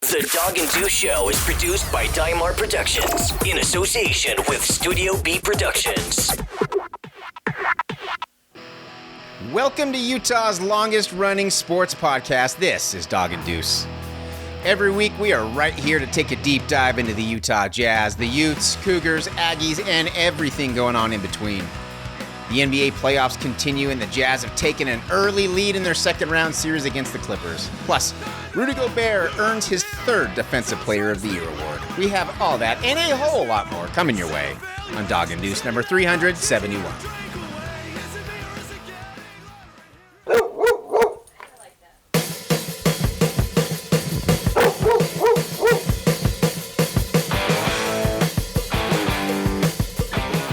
The Dog and Deuce Show is produced by Dymar Productions in association with Studio B Productions. Welcome to Utah's longest-running sports podcast. This is Dog and Deuce. Every week, we are right here to take a deep dive into the Utah Jazz, the Utes, Cougars, Aggies, and everything going on in between. The NBA playoffs continue, and the Jazz have taken an early lead in their second-round series against the Clippers. Plus, Rudy Gobert earns his third Defensive Player of the Year award. We have all that and a whole lot more coming your way on Dog and Deuce number 371.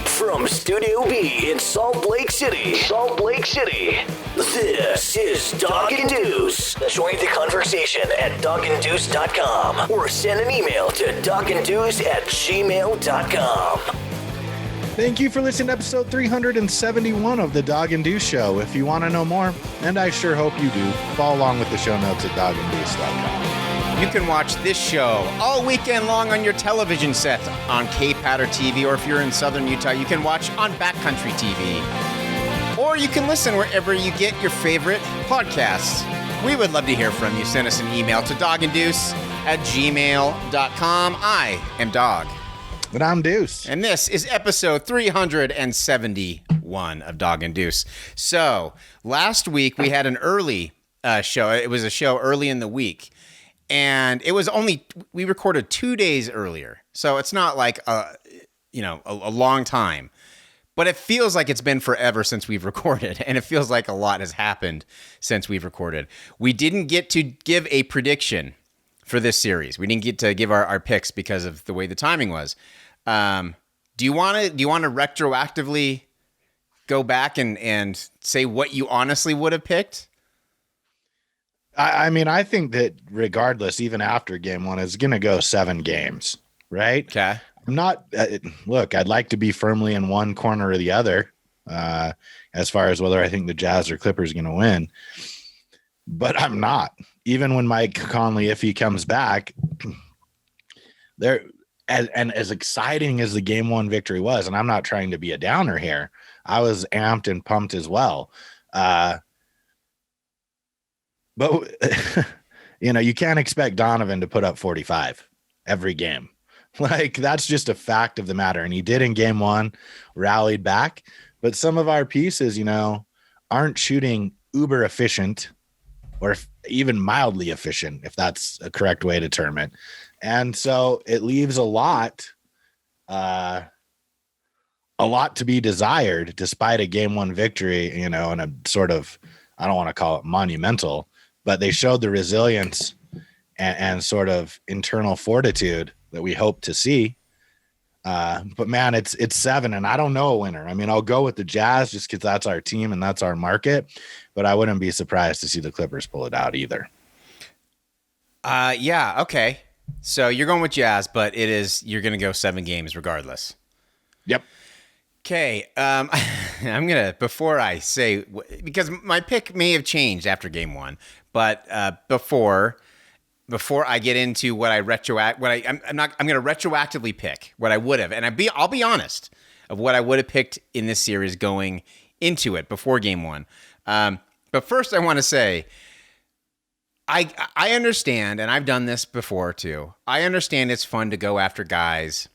From Studio B in Salt Lake City, this is Dog and Deuce. Join the conversation at doganddeuce.com or send an email to doganddeuce@gmail.com. Thank you for listening to episode 371 of the Dog and Deuce Show. If you want to know more, and I sure hope you do, follow along with the show notes at doganddeuce.com. You can watch this show all weekend long on your television set on K-Patter TV, or if you're in southern Utah, you can watch on Backcountry TV. Or you can listen wherever you get your favorite podcasts. We would love to hear from you. Send us an email to doganddeuce@gmail.com. I am Dog. But I'm Deuce. And this is episode 371 of Dog and Deuce. So, last week we had an early show. It was a show early in the week. And it was we recorded 2 days earlier. So it's not like, a long time. But it feels like it's been forever since we've recorded. And it feels like a lot has happened since we've recorded. We didn't get to give a prediction for this series. We didn't get to give our picks because of the way the timing was. Do you want to retroactively go back and say what you honestly would have picked? I mean, I think that regardless, even after game one, it's going to go 7 games, right? Okay. I'm not, look, I'd like to be firmly in one corner or the other as far as whether I think the Jazz or Clippers are going to win. But I'm not. Even when Mike Conley, if he comes back, as exciting as the game one victory was, and I'm not trying to be a downer here, I was amped and pumped as well. But, you can't expect Donovan to put up 45 every game. Like, that's just a fact of the matter. And he did in game one, rallied back. But some of our pieces, aren't shooting uber efficient or even mildly efficient, if that's a correct way to term it. And so it leaves a lot to be desired despite a game one victory, and a sort of, I don't want to call it monumental, but they showed the resilience and sort of internal fortitude that we hope to see. But man, it's 7 and I don't know a winner. I mean, I'll go with the Jazz just because that's our team and that's our market, but I wouldn't be surprised to see the Clippers pull it out either. Yeah. Okay. So you're going with Jazz, but you're going to go 7 games regardless. Yep. Okay. I'm going to, before I say, because my pick may have changed after game one, but before I get into what I'm going to retroactively pick what I would have, and I'll be honest of what I would have picked in this series going into it before game one. But first I want to say, I understand, and I've done this before too. I understand it's fun to go after guys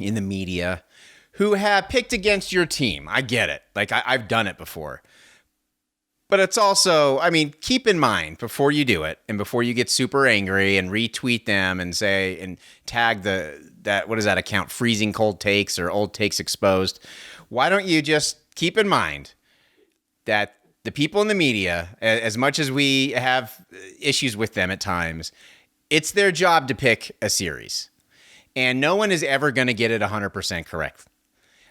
in the media who have picked against your team. I get it. Like I've done it before. But it's also, keep in mind before you do it and before you get super angry and retweet them and say and tag what is that account, Freezing Cold Takes or Old Takes Exposed. Why don't you just keep in mind that the people in the media, as much as we have issues with them at times, it's their job to pick a series. And no one is ever going to get it 100% correct.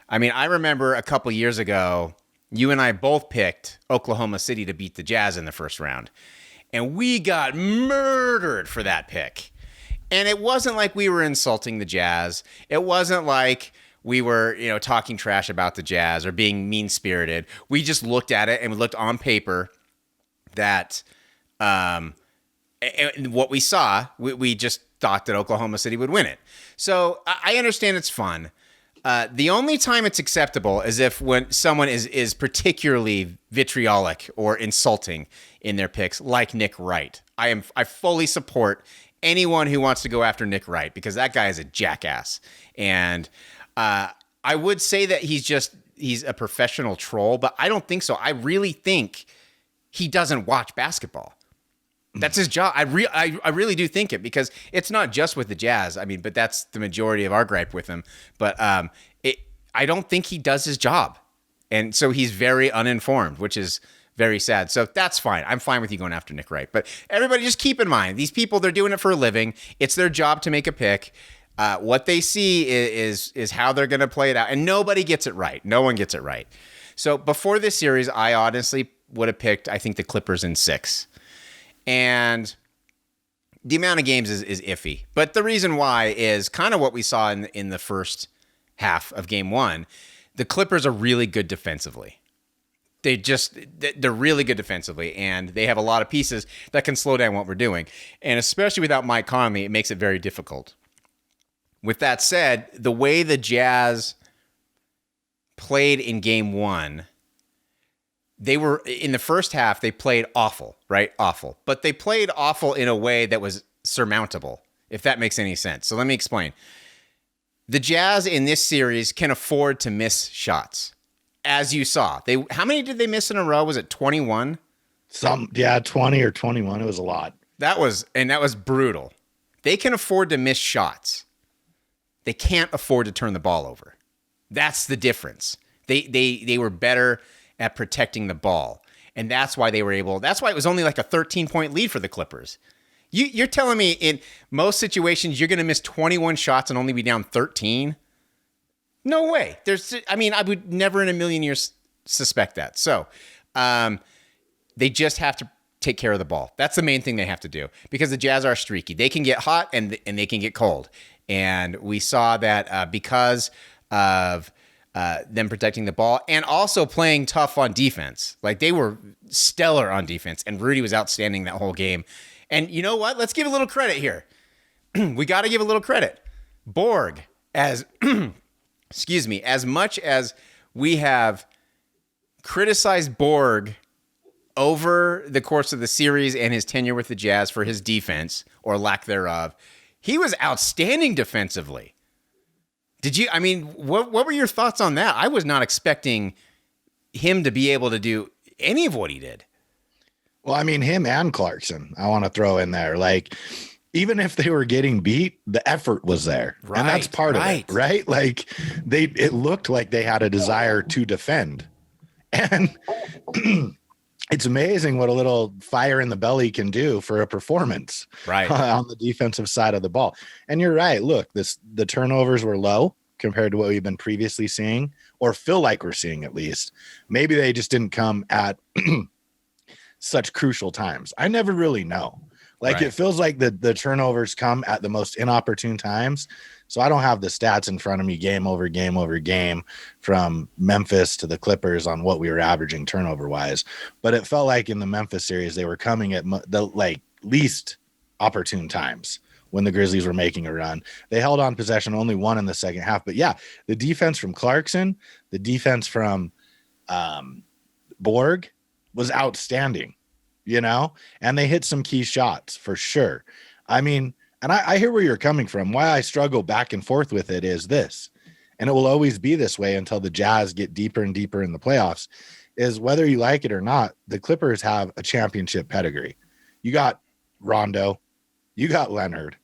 I remember a couple years ago, you and I both picked Oklahoma City to beat the Jazz in the first round. And we got murdered for that pick. And it wasn't like we were insulting the Jazz. It wasn't like we were, talking trash about the Jazz or being mean-spirited. We just looked at it and we looked on paper that And what we saw, we just thought that Oklahoma City would win it. So I understand it's fun. The only time it's acceptable is if when someone is particularly vitriolic or insulting in their picks, like Nick Wright. I fully support anyone who wants to go after Nick Wright because that guy is a jackass. And I would say that he's a professional troll, but I don't think so. I really think he doesn't watch basketball. That's his job. I really do think it because it's not just with the Jazz. I mean, but that's the majority of our gripe with him. But I don't think he does his job. And so he's very uninformed, which is very sad. So that's fine. I'm fine with you going after Nick Wright. But everybody just keep in mind, these people, they're doing it for a living. It's their job to make a pick. What they see is how they're going to play it out. And nobody gets it right. No one gets it right. So before this series, I honestly would have picked, I think, the Clippers in 6. And the amount of games is iffy. But the reason why is kind of what we saw in the first half of game 1. The Clippers are really good defensively. They're really good defensively, and they have a lot of pieces that can slow down what we're doing. And especially without Mike Conley, it makes it very difficult. With that said, the way the Jazz played in game 1, they were in the first half, they played awful, right? Awful. But they played awful in a way that was surmountable, if that makes any sense. So let me explain. The Jazz in this series can afford to miss shots. As you saw, how many did they miss in a row? Was it 21? 20 or 21. It was a lot. That was brutal. They can afford to miss shots. They can't afford to turn the ball over. That's the difference. They were better at protecting the ball. And that's why that's why it was only like a 13-point lead for the Clippers. You're telling me in most situations you're going to miss 21 shots and only be down 13? No way. I would never in a million years suspect that. So they just have to take care of the ball. That's the main thing they have to do because the Jazz are streaky. They can get hot and they can get cold. And we saw that because of them protecting the ball and also playing tough on defense. Like they were stellar on defense and Rudy was outstanding that whole game. And you know what? Let's give a little credit here. We got to give a little credit. Borg, as much as we have criticized Borg over the course of the series and his tenure with the Jazz for his defense or lack thereof, he was outstanding defensively. What were your thoughts on that? I was not expecting him to be able to do any of what he did. Well, I mean, him and Clarkson, I want to throw in there. Like, even if they were getting beat, the effort was there. Right, and that's part of it, right? Like, it looked like they had a desire to defend. And it's amazing what a little fire in the belly can do for a performance on the defensive side of the ball. And you're right. Look, the turnovers were low compared to what we've been previously seeing or feel like we're seeing at least. Maybe they just didn't come at such crucial times. I never really know. Like It feels like the turnovers come at the most inopportune times. So I don't have the stats in front of me game over game over game from Memphis to the Clippers on what we were averaging turnover wise. But it felt like in the Memphis series, they were coming at the least opportune times when the Grizzlies were making a run. They held on possession, only one in the second half. But yeah, the defense from Clarkson, the defense from Borg was outstanding, and they hit some key shots for sure. I mean, and I hear where you're coming from. Why I struggle back and forth with it is this, and it will always be this way until the Jazz get deeper and deeper in the playoffs, is whether you like it or not, the Clippers have a championship pedigree. You got Rondo, you got Leonard.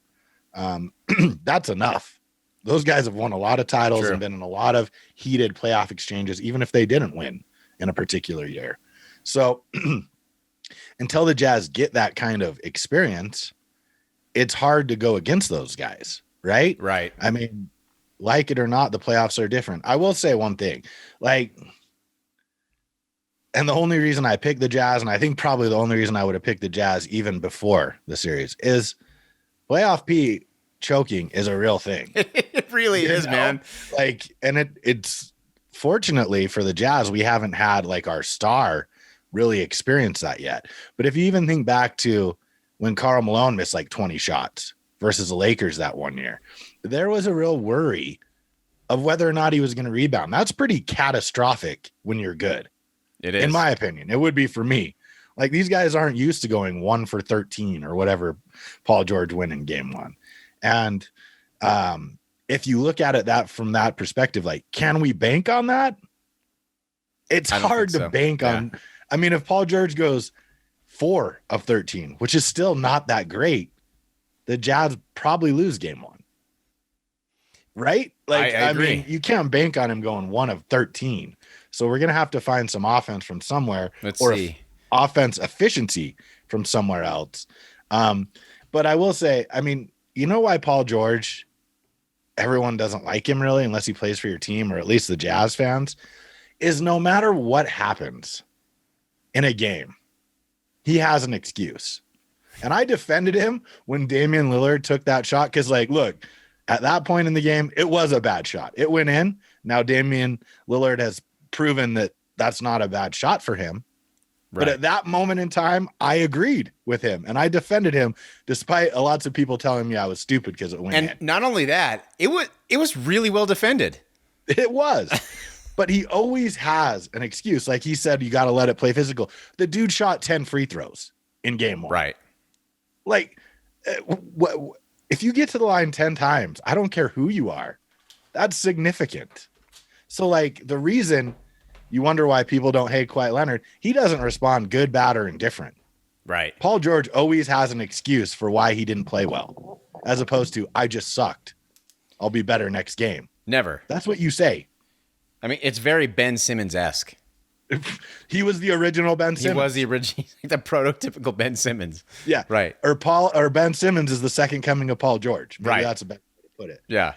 That's enough. Those guys have won a lot of titles and been in a lot of heated playoff exchanges, even if they didn't win in a particular year. So until the Jazz get that kind of experience, it's hard to go against those guys, right? Right. I mean, like it or not, the playoffs are different. I will say one thing, and the only reason I picked the Jazz, and I think probably the only reason I would have picked the Jazz even before the series, is playoff P choking is a real thing. It really is, man. And it's fortunately for the Jazz, we haven't had our star really experience that yet. But if you even think back to when Karl Malone missed like 20 shots versus the Lakers that one year. There was a real worry of whether or not he was going to rebound. That's pretty catastrophic when you're good. It is. In my opinion, it would be for me. Like, these guys aren't used to going 1 for 13 or whatever Paul George win in game 1. And if you look at it from that perspective, like, can we bank on that? It's hard to bank on. I mean, if Paul George goes 4 of 13, which is still not that great, the Jazz probably lose game 1. Right? Like, I mean, you can't bank on him going 1 of 13. So we're going to have to find some offense from somewhere. Let's see. Offense efficiency from somewhere else. But I will say, I mean, you know why Paul George, everyone doesn't like him really, unless he plays for your team, or at least the Jazz fans, is no matter what happens in a game, he has an excuse. And I defended him when Damian Lillard took that shot because, like, look, at that point in the game, it was a bad shot. It went in. Now Damian Lillard has proven that that's not a bad shot for him. Right. But at that moment in time, I agreed with him and I defended him, despite lots of people telling me I was stupid because it went in. And not only that, it was really well defended. It was. But he always has an excuse. Like he said, you got to let it play physical. The dude shot 10 free throws in game 1. Right. Like, if you get to the line 10 times, I don't care who you are. That's significant. So, like, the reason you wonder why people don't hate Kawhi Leonard, he doesn't respond good, bad, or indifferent. Right. Paul George always has an excuse for why he didn't play well, as opposed to, I just sucked. I'll be better next game. Never. That's what you say. I mean, it's very Ben Simmons-esque. He was the original Ben Simmons. He was the original, the prototypical Ben Simmons. Yeah. Right. Or Ben Simmons is the second coming of Paul George. Maybe right. That's a better way to put it. Yeah.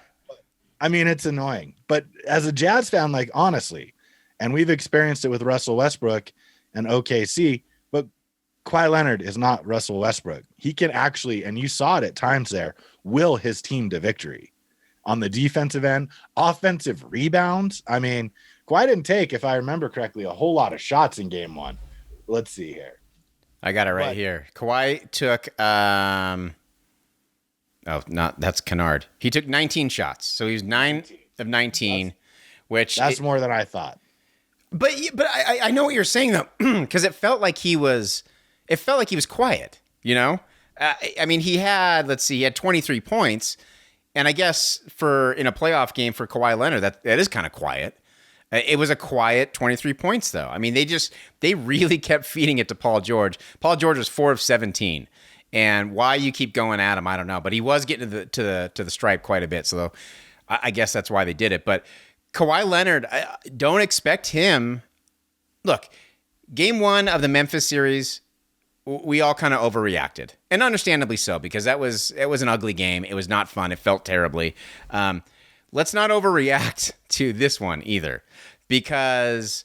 I mean, it's annoying. But as a Jazz fan, like, honestly, and we've experienced it with Russell Westbrook and OKC, but Kawhi Leonard is not Russell Westbrook. He can actually, and you saw it at times there, will his team to victory. On the defensive end, offensive rebounds. I mean, Kawhi didn't take, if I remember correctly, a whole lot of shots in game 1. Let's see here. I got it right here. Kawhi took, that's Kennard. He took 19 shots. So he was 9 of 19, that's more than I thought. But I know what you're saying though, because it felt like he was quiet, you know? I mean, he had 23 points. And I guess in a playoff game for Kawhi Leonard, that is kind of quiet. It was a quiet 23 points, though. I mean, they really kept feeding it to Paul George. Paul George was 4 of 17, and why you keep going at him, I don't know. But he was getting to the stripe quite a bit, so I guess that's why they did it. But Kawhi Leonard, don't expect him. Look, game 1 of the Memphis series, we all kind of overreacted, and understandably so, because it was an ugly game. It was not fun. It felt terribly. Let's not overreact to this one either, because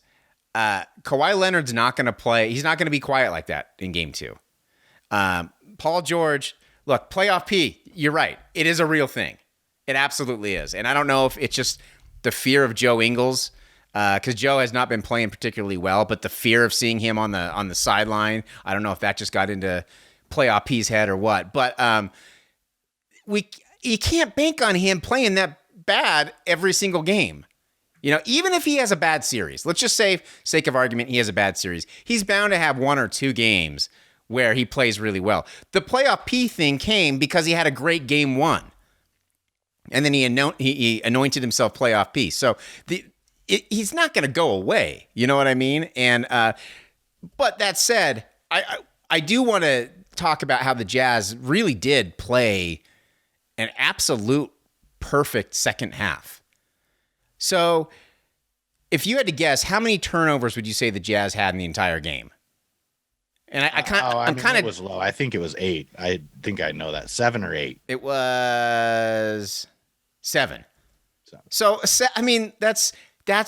Kawhi Leonard's not going to play. He's not going to be quiet like that in game 2. Paul George, look, playoff P, you're right. It is a real thing. It absolutely is. And I don't know if it's just the fear of Joe Ingles, because Joe has not been playing particularly well, but the fear of seeing him on the sideline, I don't know if that just got into playoff P's head or what. But you can't bank on him playing that bad every single game. You know, even if he has a bad series, let's just say, sake of argument, he has a bad series. He's bound to have 1 or 2 games where he plays really well. The playoff P thing came because he had a great game 1. And then he anointed himself playoff P. So he's not going to go away. You know what I mean? And but that said, I do want to talk about how the Jazz really did play an absolute perfect second half. So if you had to guess, how many turnovers would you say the Jazz had in the entire game? And it was low. I think it was 8. I think I know that. 7 or 8. It was 7. So I mean, that's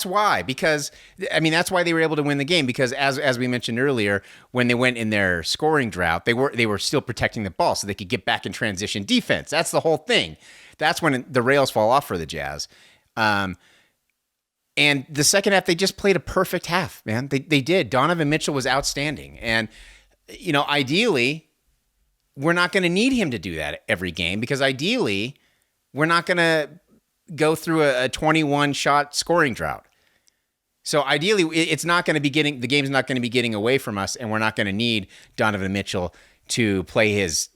why, because I mean, that's why they were able to win the game, because as we mentioned earlier, when they went in their scoring drought, they were still protecting the ball so they could get back in transition defense. That's the whole thing. That's when the rails fall off for the Jazz. And the second half, they just played a perfect half, man. They did. Donovan Mitchell was outstanding. And, you know, ideally, we're not going to need him to do that every game because ideally we're not going to go through a 21 shot scoring drought. So ideally it's not going to be the game's not going to be getting away from us, and we're not going to need Donovan Mitchell to play his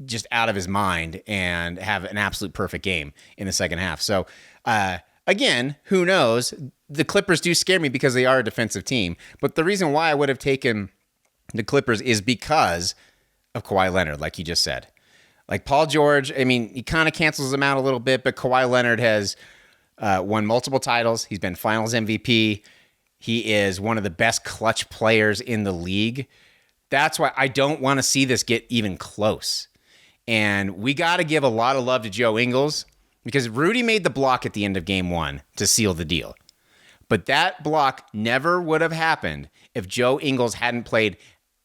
just out of his mind and have an absolute perfect game in the second half. So again, who knows? The Clippers do scare me because they are a defensive team. But the reason why I would have taken the Clippers is because of Kawhi Leonard, like you just said. Like Paul George, I mean, he kind of cancels them out a little bit, but Kawhi Leonard has won multiple titles. He's been Finals MVP. He is one of the best clutch players in the league. That's why I don't want to see this get even close. And we got to give a lot of love to Joe Ingles because Rudy made the block at the end of game 1 to seal the deal. But that block never would have happened if Joe Ingles hadn't played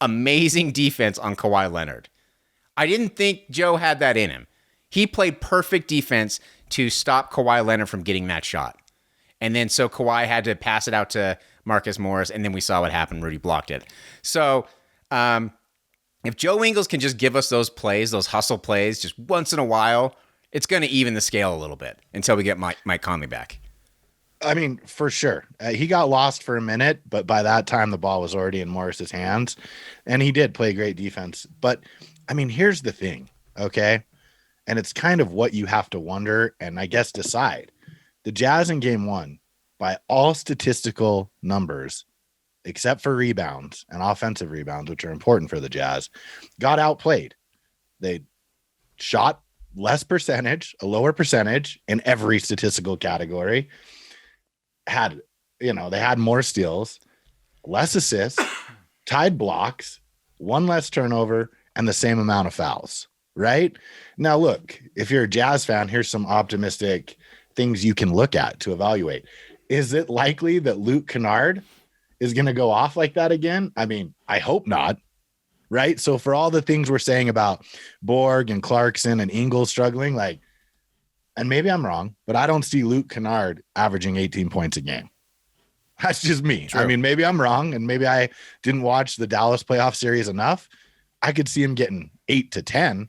amazing defense on Kawhi Leonard. I didn't think Joe had that in him. He played perfect defense to stop Kawhi Leonard from getting that shot. And then so Kawhi had to pass it out to Marcus Morris, and then we saw what happened. Rudy blocked it. So if Joe Ingles can just give us those plays, those hustle plays, just once in a while, it's going to even the scale a little bit until we get Mike Conley back. I mean, for sure. He got lost for a minute, but by that time the ball was already in Morris's hands, and he did play great defense. But, I mean, here's the thing, okay? And it's kind of what you have to wonder and I guess decide. The Jazz in game 1, by all statistical numbers, except for rebounds and offensive rebounds, which are important for the Jazz, got outplayed. They shot less percentage, a lower percentage in every statistical category. They had more steals, less assists, tied blocks, one less turnover, and the same amount of fouls, right? Now, look, if you're a Jazz fan, here's some optimistic things you can look at to evaluate. Is it likely that Luke Kennard is going to go off like that again? I mean, I hope not, right? So for all the things we're saying about Borg and Clarkson and Ingles struggling, and maybe I'm wrong, but I don't see Luke Kennard averaging 18 points a game. That's just me. True. I mean, maybe I'm wrong, and maybe I didn't watch the Dallas playoff series enough. I could see him getting 8 to 10,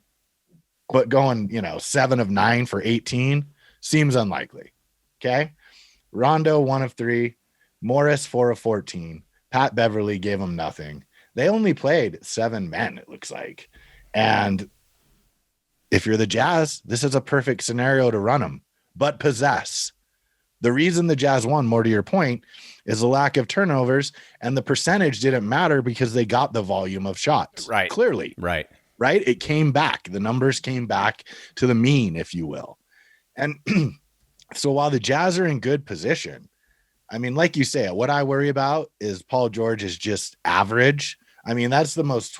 but going, 7 of 9 for 18 seems unlikely. Okay. Rondo, 1 of 3, Morris, 4 of 14. Pat Beverly gave him nothing. They only played 7 men, it looks like. And if you're the Jazz, this is a perfect scenario to run them, but possess. The reason the Jazz won, more to your point, is the lack of turnovers, and the percentage didn't matter because they got the volume of shots. Right. Clearly. Right. It came back. The numbers came back to the mean, if you will. And so while the Jazz are in good position, I mean, like you say, what I worry about is Paul George is just average. I mean, that's the most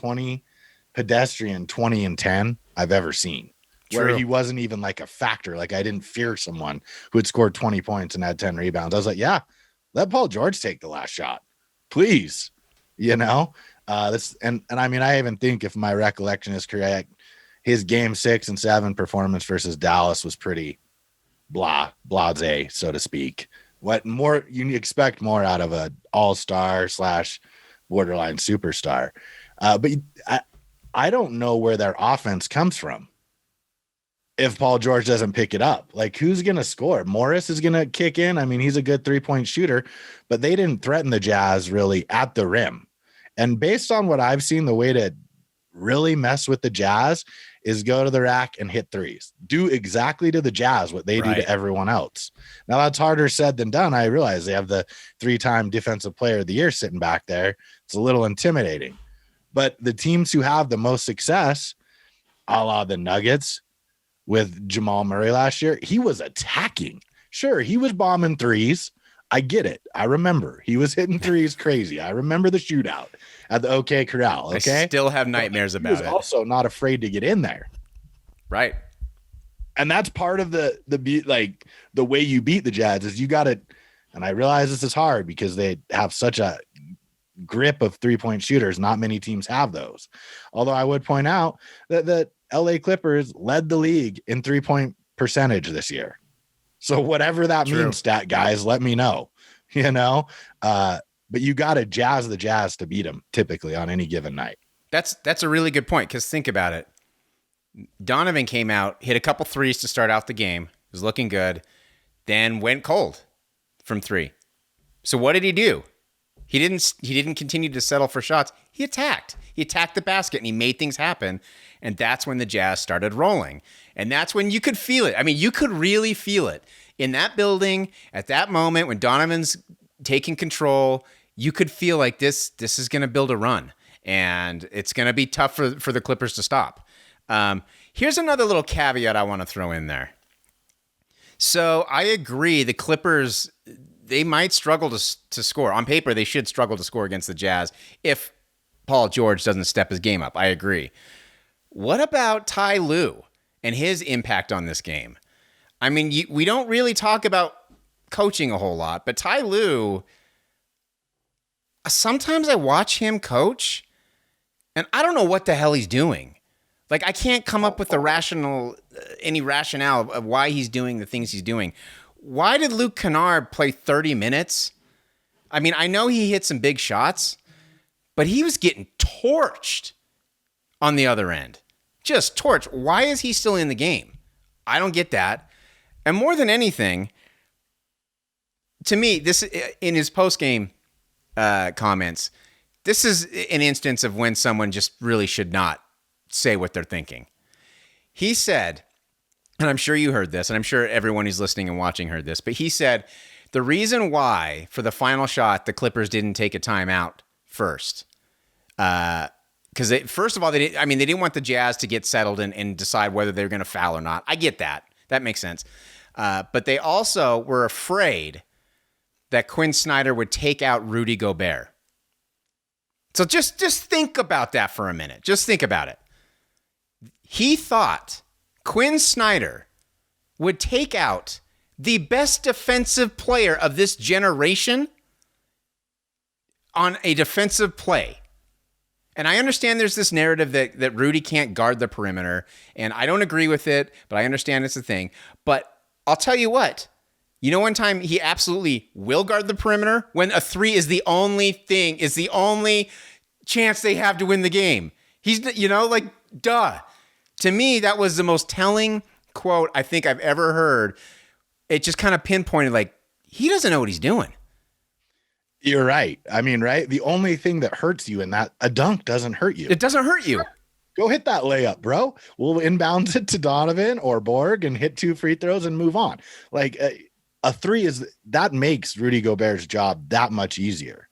pedestrian 20 and 10 I've ever seen. True. Where he wasn't even like a factor. Like, I didn't fear someone who had scored 20 points and had 10 rebounds. I was like, yeah, let Paul George take the last shot, please. That's and I mean, I even think, if my recollection is correct, his game 6 and 7 performance versus Dallas was pretty blase, so to speak. What more you expect more out of a all-star / borderline superstar. But I don't know where their offense comes from if Paul George doesn't pick it up. Like, who's going to score? Morris is going to kick in. I mean, he's a good 3-point shooter, but they didn't threaten the Jazz really at the rim. And based on what I've seen, the way to really mess with the Jazz is go to the rack and hit threes. Do exactly to the Jazz what they do to everyone else. Now, that's harder said than done. I realize they have the 3-time defensive player of the year sitting back there. It's a little intimidating. But the teams who have the most success, a la the Nuggets with Jamal Murray last year, he was attacking. Sure, he was bombing threes. I get it. I remember he was hitting threes crazy. I remember the shootout at the OK Corral. Okay, I still have nightmares about it. He was also not afraid to get in there. Right. And that's part of the way you beat the Jazz is you got to, and I realize this is hard because they have such a grip of 3-point shooters. Not many teams have those. Although I would point out that the LA Clippers led the league in 3-point percentage this year. So whatever that means, stat guys, let me know, but you got to jazz the Jazz to beat them typically on any given night. That's a really good point. Cause think about it. Donovan came out, hit a couple threes to start out the game, was looking good, then went cold from three. So what did he do? He didn't continue to settle for shots. He attacked. He attacked the basket and he made things happen. And that's when the Jazz started rolling. And that's when you could feel it. I mean, you could really feel it in that building at that moment when Donovan's taking control. You could feel like this is going to build a run, and it's going to be tough for the Clippers to stop. Here's another little caveat I want to throw in there. So I agree, the Clippers, they might struggle to score. On paper, they should struggle to score against the Jazz if Paul George doesn't step his game up. I agree. What about Ty Lue and his impact on this game? I mean, we don't really talk about coaching a whole lot, but Ty Lue, sometimes I watch him coach, and I don't know what the hell he's doing. Like, I can't come up with any rationale of why he's doing the things he's doing. Why did Luke Kennard play 30 minutes? I mean, I know he hit some big shots, but he was getting torched on the other end. Just torched. Why is he still in the game? I don't get that. And more than anything, to me, this in his post-game comments, this is an instance of when someone just really should not say what they're thinking. He said, and I'm sure you heard this, and I'm sure everyone who's listening and watching heard this, but he said the reason why for the final shot the Clippers didn't take a timeout first, because first of all, they didn't want the Jazz to get settled and decide whether they were going to foul or not. I get that. That makes sense. But they also were afraid that Quin Snyder would take out Rudy Gobert. So just think about that for a minute. Just think about it. He thought Quin Snyder would take out the best defensive player of this generation on a defensive play. And I understand there's this narrative that Rudy can't guard the perimeter, and I don't agree with it, but I understand it's a thing. But I'll tell you what, one time he absolutely will guard the perimeter when a three is the only chance they have to win the game. He's, duh. To me, that was the most telling quote I think I've ever heard. It just kind of pinpointed, he doesn't know what he's doing. You're right. I mean, right? The only thing that hurts you in that, a dunk doesn't hurt you. It doesn't hurt you. Go hit that layup, bro. We'll inbound it to Donovan or Borg and hit 2 free throws and move on. A three that makes Rudy Gobert's job that much easier.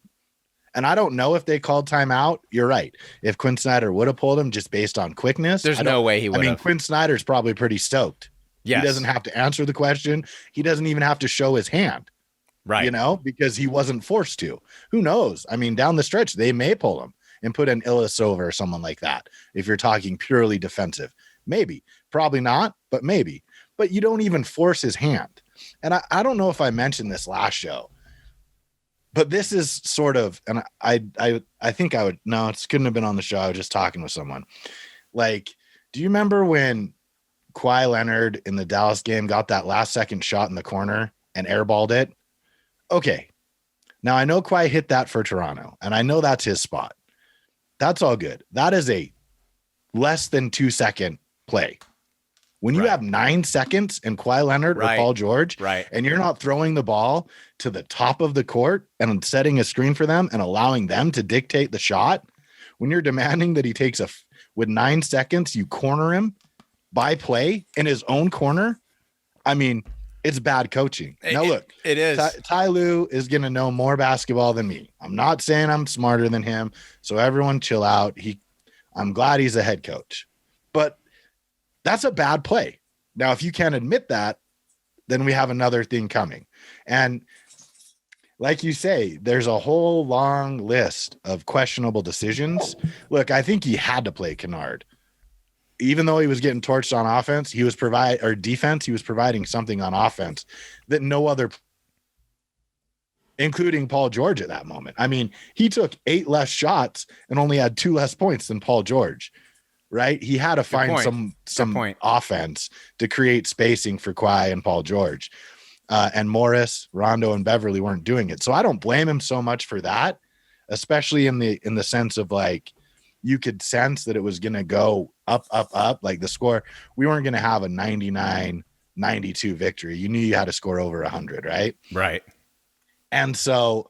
And I don't know if they called timeout. You're right. If Quin Snyder would have pulled him just based on quickness, there's no way he would have. I mean, Quin Snyder's probably pretty stoked. Yes. He doesn't have to answer the question. He doesn't even have to show his hand. Right. Because he wasn't forced to. Who knows? I mean, down the stretch, they may pull him and put an Ilyasova or someone like that. If you're talking purely defensive, maybe, probably not, but maybe. But you don't even force his hand. And I don't know if I mentioned this last show, but this is sort of, and I think I would, no, it couldn't have been on the show. I was just talking with someone. Do you remember when Kawhi Leonard in the Dallas game got that last second shot in the corner and airballed it? Okay. Now I know Kawhi hit that for Toronto, and I know that's his spot. That's all good. That is a less than 2 second play. When you have 9 seconds and Kawhi Leonard or Paul George, and you're not throwing the ball to the top of the court and setting a screen for them and allowing them to dictate the shot, when you're demanding that he takes with 9 seconds, you corner him by play in his own corner. I mean, it's bad coaching. Now look, it is. Ty Lue is going to know more basketball than me. I'm not saying I'm smarter than him. So everyone chill out. I'm glad he's a head coach, but that's a bad play. Now, if you can't admit that, then we have another thing coming. And like you say, there's a whole long list of questionable decisions. Look, I think he had to play Kennard. Even though he was getting torched on offense, he was providing something on offense that no other, including Paul George at that moment. I mean, he took 8 less shots and only had 2 less points than Paul George. Right? He had to find some offense to create spacing for Kawhi and Paul George. And Morris, Rondo, and Beverly weren't doing it. So I don't blame him so much for that, especially in the sense of you could sense that it was going to go up, like the score. We weren't going to have a 99-92 victory. You knew you had to score over 100, right? Right. And so,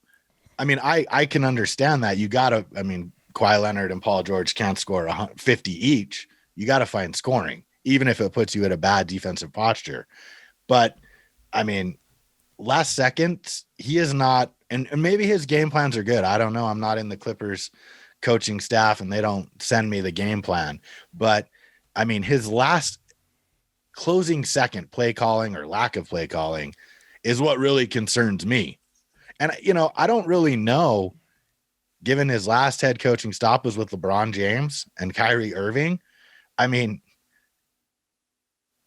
I mean, I can understand that. You got to, I mean, Kawhi Leonard and Paul George can't score 50 each. You got to find scoring, even if it puts you at a bad defensive posture. But, I mean, last second, he is not, and maybe his game plans are good. I don't know. I'm not in the Clippers coaching staff and they don't send me the game plan. But, I mean, his last closing second play calling or lack of play calling is what really concerns me. And, you know, I don't really know, given his last head coaching stop was with LeBron James and Kyrie Irving. I mean,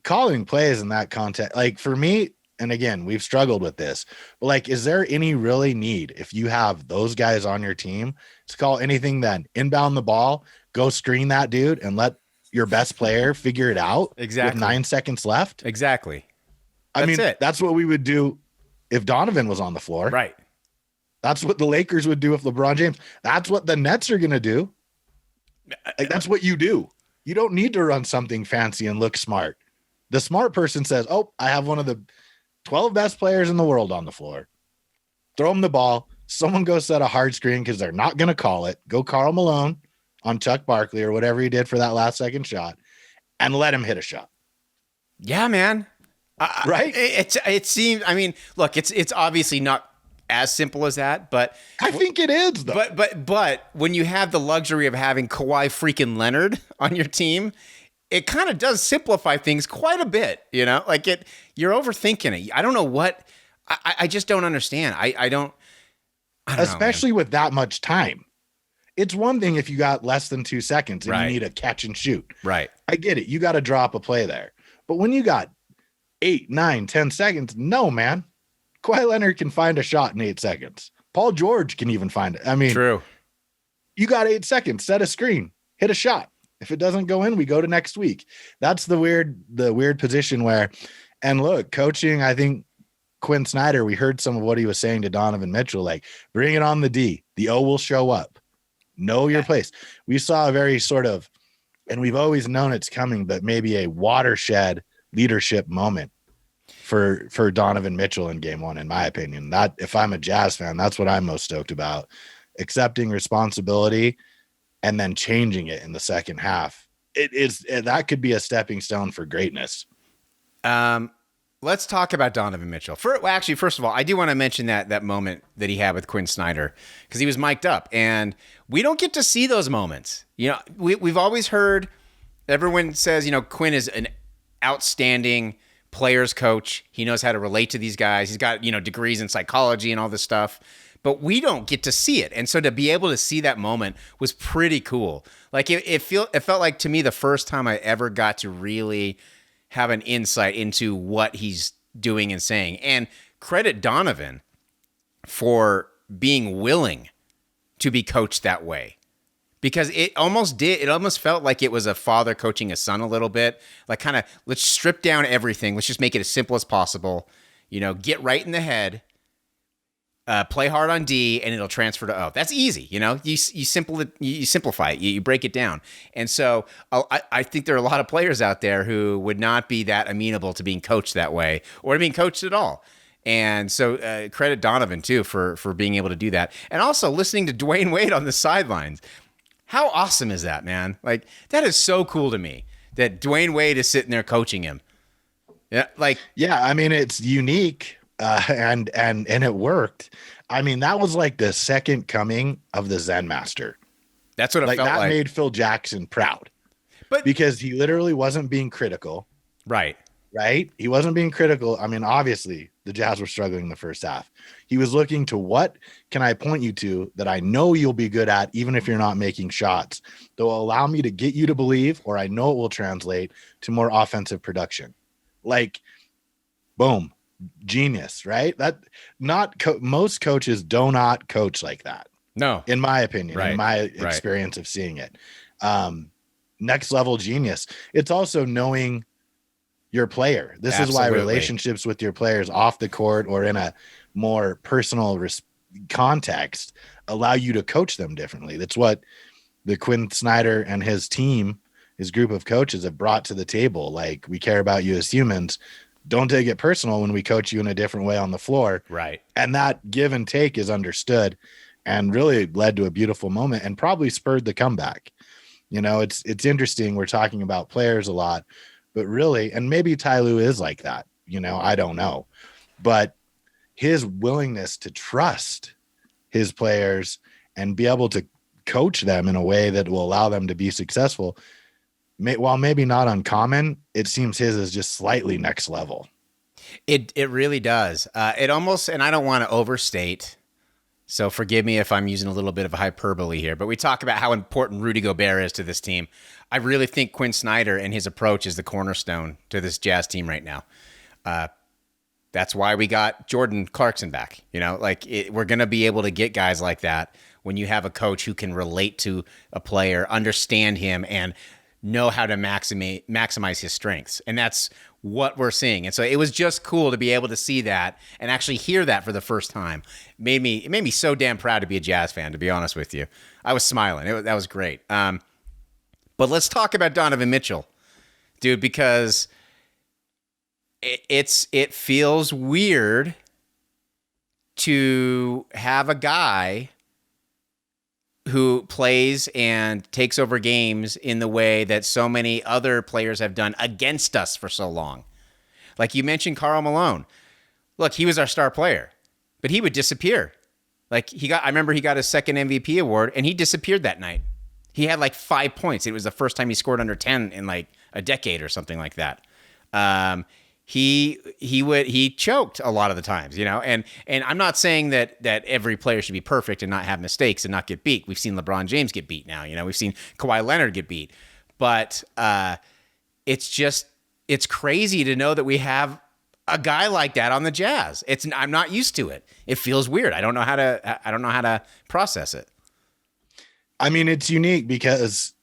calling plays in that context, like for me, and again, we've struggled with this, but like, is there any really need if you have those guys on your team to call anything then inbound the ball, go screen that dude and let your best player figure it out Exactly. with 9 seconds left? Exactly. I mean, it. that's what we would do if Donovan was on the floor. Right. That's what the Lakers would do with LeBron James. That's what the Nets are going to do. Like, that's what you do. You don't need to run something fancy and look smart. The smart person says, oh, I have one of the 12 best players in the world on the floor. Throw them the ball. Someone go set a hard screen because they're not going to call it. Go Karl Malone on Chuck Barkley or whatever he did for that last second shot and let him hit a shot. Yeah, man. Right? It seems, I mean, look, it's obviously not as simple as that, but I think it is, though. But when you have the luxury of having Kawhi freaking Leonard on your team, it kind of does simplify things quite a bit, you know? Like you're overthinking it. I don't know what I just don't understand. I don't especially with that much time. It's one thing if you got less than 2 seconds and Right. you need a catch and shoot. Right. I get it. You got to drop a play there. But when you got 8, 9, 10 seconds, no, man. Kawhi Leonard can find a shot in 8 seconds. Paul George can even find it. I mean, True. You got 8 seconds, set a screen, hit a shot. If it doesn't go in, we go to next week. That's the weird position where, and look, coaching, I think Quin Snyder, we heard some of what he was saying to Donovan Mitchell, like, bring it on the D. The O will show up. Know your place. We saw a very sort of, and we've always known it's coming, but maybe a watershed leadership moment for Donovan Mitchell in game one, in my opinion. That, if I'm a Jazz fan, that's what I'm most stoked about. Accepting responsibility and then changing it in the second half. That could be a stepping stone for greatness. Let's talk about Donovan Mitchell. First of all, I do want to mention that moment that he had with Quin Snyder, because he was mic'd up, and we don't get to see those moments. You know, we've always heard, everyone says, you know, Quin is an outstanding players coach. He knows how to relate to these guys. He's got, you know, degrees in psychology and all this stuff, but we don't get to see it. And so to be able to see that moment was pretty cool. Like it felt like, to me, the first time I ever got to really have an insight into what he's doing and saying. And credit Donovan for being willing to be coached that way. Because it almost felt like it was a father coaching a son a little bit. Like, kind of, let's strip down everything. Let's just make it as simple as possible. You know, get right in the head, play hard on D, and it'll transfer to O. That's easy. You know, you simplify it, you break it down. And so I think there are a lot of players out there who would not be that amenable to being coached that way or to being coached at all. And so credit Donovan too for being able to do that. And also listening to Dwayne Wade on the sidelines. How awesome is that, man? Like, that is so cool to me that Dwayne Wade is sitting there coaching him. Yeah, I mean, it's unique, and it worked. I mean, that was like the second coming of the Zen master. That's what it felt like. That made Phil Jackson proud, because he literally wasn't being critical. Right. He wasn't being critical. I mean, obviously the Jazz were struggling in the first half. He was looking to, what can I point you to that I know you'll be good at, even if you're not making shots, that will allow me to get you to believe, or I know it will translate to more offensive production. Like, boom, genius, right? That most coaches do not coach like that. No, in my opinion, in my experience of seeing it. Next level genius. It's also knowing your player. This is why relationships with your players off the court or in a more personal context allow you to coach them differently. That's what the Quin Snyder and his team, his group of coaches have brought to the table. Like, we care about you as humans. Don't take it personal when we coach you in a different way on the floor. Right. And that give and take is understood and really led to a beautiful moment and probably spurred the comeback. You know, it's interesting. We're talking about players a lot, but really, and maybe Ty Lue is like that, you know, I don't know, but his willingness to trust his players and be able to coach them in a way that will allow them to be successful, while maybe not uncommon, it seems his is just slightly next level. It really does. It almost, and I don't want to overstate, so forgive me if I'm using a little bit of a hyperbole here, but we talk about how important Rudy Gobert is to this team. I really think Quin Snyder and his approach is the cornerstone to this Jazz team right now. That's why we got Jordan Clarkson back. You know, like we're going to be able to get guys like that when you have a coach who can relate to a player, understand him, and know how to maximize his strengths. And that's what we're seeing. And so it was just cool to be able to see that and actually hear that for the first time. It made me so damn proud to be a Jazz fan, to be honest with you. I was smiling. That was great. But let's talk about Donovan Mitchell, dude, because it feels weird to have a guy who plays and takes over games in the way that so many other players have done against us for so long. Like you mentioned, Karl Malone. Look, he was our star player, but he would disappear. Like I remember he got his second MVP award and he disappeared that night. He had like 5 points. It was the first time he scored under 10 in like a decade or something like that. He choked a lot of the times, you know, and I'm not saying that every player should be perfect and not have mistakes and not get beat. We've seen LeBron James get beat now, you know, we've seen Kawhi Leonard get beat, but it's crazy to know that we have a guy like that on the Jazz. I'm not used to it. It feels weird. I don't know how to process it. I mean, it's unique because